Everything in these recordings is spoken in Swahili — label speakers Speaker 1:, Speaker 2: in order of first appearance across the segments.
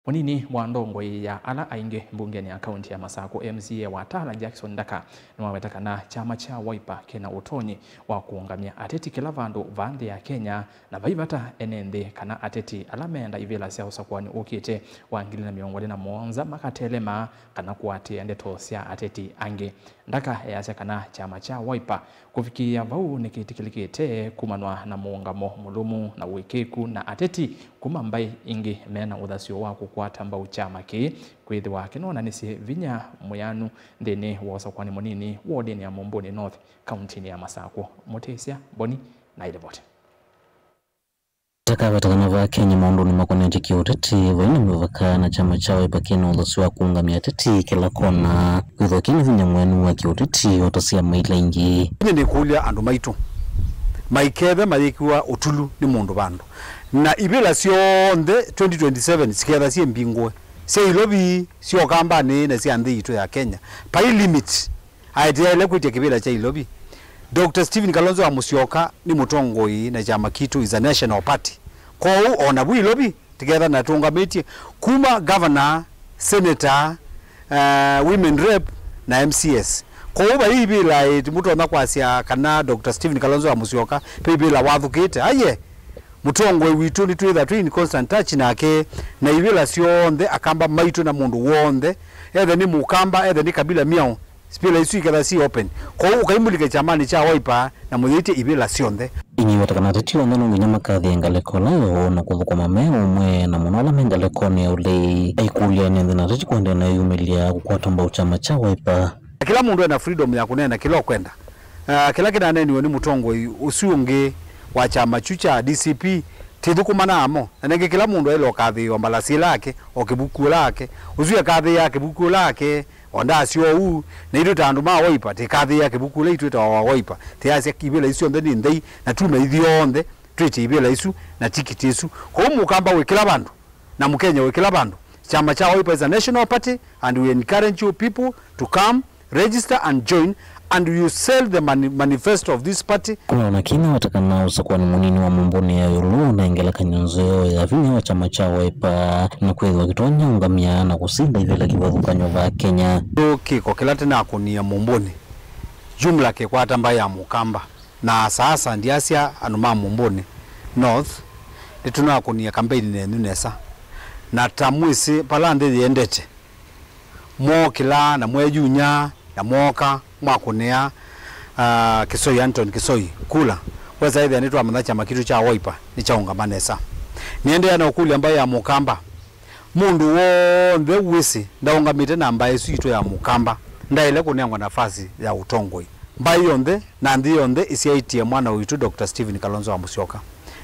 Speaker 1: Munini wa ndongo ya ala ainge mbungeni ya kaunti ya Masako MCA wa Tala Jackson Ndaka nwawetaka na chama cha Wiper kena utonyi wa kuungamia ateti kila vandu vande ya Kenya na vaivata enende kana ateti alamenda ivela sia usakwani ukite wangili na miongole na mwonza makatelema kana kuatia ndeto sia ateti ange Ndaka ya kana chama cha Wiper kufikia vau nikitikilikite kumanwa na muungamo mulumu na uikeku na ateti kumambai ingi mena udhasio wako kwa tamba chama ki kwithi wake nona nisi vinya muyanu ndene wasa kwani munini wodeni ya Mumbuni North County ya Masako Mutesia Boni na Ilebot
Speaker 2: Takavatakana va Kenya maundu ni makoneje kiuteti vaina mwevaka na chama cha Wiper kena udhasio kuungamia ateti kila kona kwitho kini vinya mwenu wa kiuteti watosia maila ingi
Speaker 3: ni kulia andu maitu maikethe mayikiwa utulu ni mundu bandu na ibila sionde 2027 siketha sie mbingwe sie ilobi sio kambani na sie andhi itu ya Kenya pai limit aitiele kwitia kibila cha ilobi. Dr. Stephen Kalonzo wa Musyoka ni mutongoi na chama kitu is a national party kwa ona bu ilobi together na tungamiti kuma governor, senator, women rep na MCS kwa hii bila mutu onakwasia kana Dr. Stephen Kalonzo wa Musyoka pe bila wathukite aye mutongwe witu ni twitha twi in constant touch nake na ibila sionthe akamba maitu na mundu wonde ethe ni mukamba ethe ni kabila miao spila isu ikatha si open kwa ukaimulike chamani cha Wiper na muthite ibila sionthe
Speaker 2: inyi watakana tatio ndono nginyama kathi engaleko layo na kuthukwa mameo umwe na munola mengaleko ni ule aikulia ni ndina tati kwende na yumilia kukwata mbao chama cha Wiper
Speaker 3: kila mundu ena freedom ya kunena kila kwenda kila kina neni ni mutongwe usiunge wa chama chucha DCP tidhukumana amo nenge kila mundu elo kathi wa malasi lake o kibuku lake uzuya kathi ya kibuku lake onda sio u na ido tandu ma Wiper te kathi ya kibuku le itweta wa Wiper te asia kibela isu ndeni ndei na tume ithionde twete ibela isu na tikiti isu ko mukamba we kila bandu na mukenya we kila bandu chama cha Wiper is a national party and we encourage you people to come register and join and you sell the manifesto of this party.
Speaker 2: Kuna nakina watakana usakuwa ni munini wa Mumbuni ya yulu na ingela kanyonzeo ya vinya wa chama cha Wiper na kwezi wakitonya ungamia na kusinda hivyo laki wadhukanyo va Kenya.
Speaker 3: Kiko kilate na kunia Mumbuni jumla ke kwa tamba ya mukamba na sasa ndiasia anuma Mumbuni North lituna kunia kampeni nenunesa na tamwisi palande diendete mo kila na mwejunya na moka mwakunea Kisoi Anton Kisoi kula kwa zaidi anaitwa manacha makitu cha Wiper ni cha ungamanesa niende ana ukuli ambaye ya mukamba mundu wonde wisi ndaungamite na ambaye suito ya mukamba ndaile kunengwa nafasi ya utongoi mbai yonde na ndi yonde isiaitie mwana witu Dr. Stephen Kalonzo wa Musyoka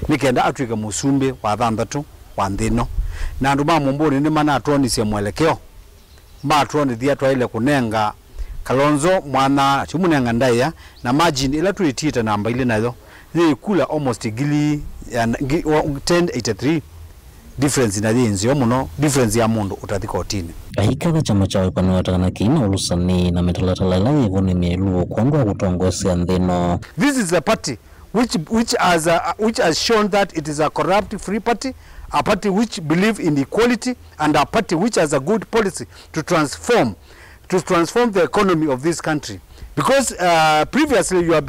Speaker 3: nikenda atwike musumbe wa thanthatu wa nthino na nduma Mumbuni ni mana atuonisie mwelekeo matwoni thia twaile kunenga Kalonzo mwana chumunenga ndaya na margin ila tuitita namba ile nayo they kula almost gili 1083 difference na yenzi omuno difference ya mundu utathika otini
Speaker 2: ahikaga chama cha Wiper watakana kina ulusani na metalatala la hivyo ni mielu kwangwa kutongosia nthino.
Speaker 3: This is a party which has shown that it is a corrupt free party, a party which believe in equality and a party which has a good policy to transform the economy of this country. Because previously we have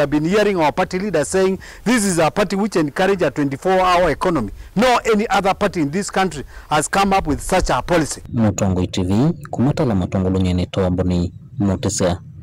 Speaker 3: been hearing our party leader saying this is a party which encourage a 24-hour economy. No any other party in this country has come up with such a policy.
Speaker 2: Mutongoi TV kumatala matongolo nyene toa Boni Mutesia.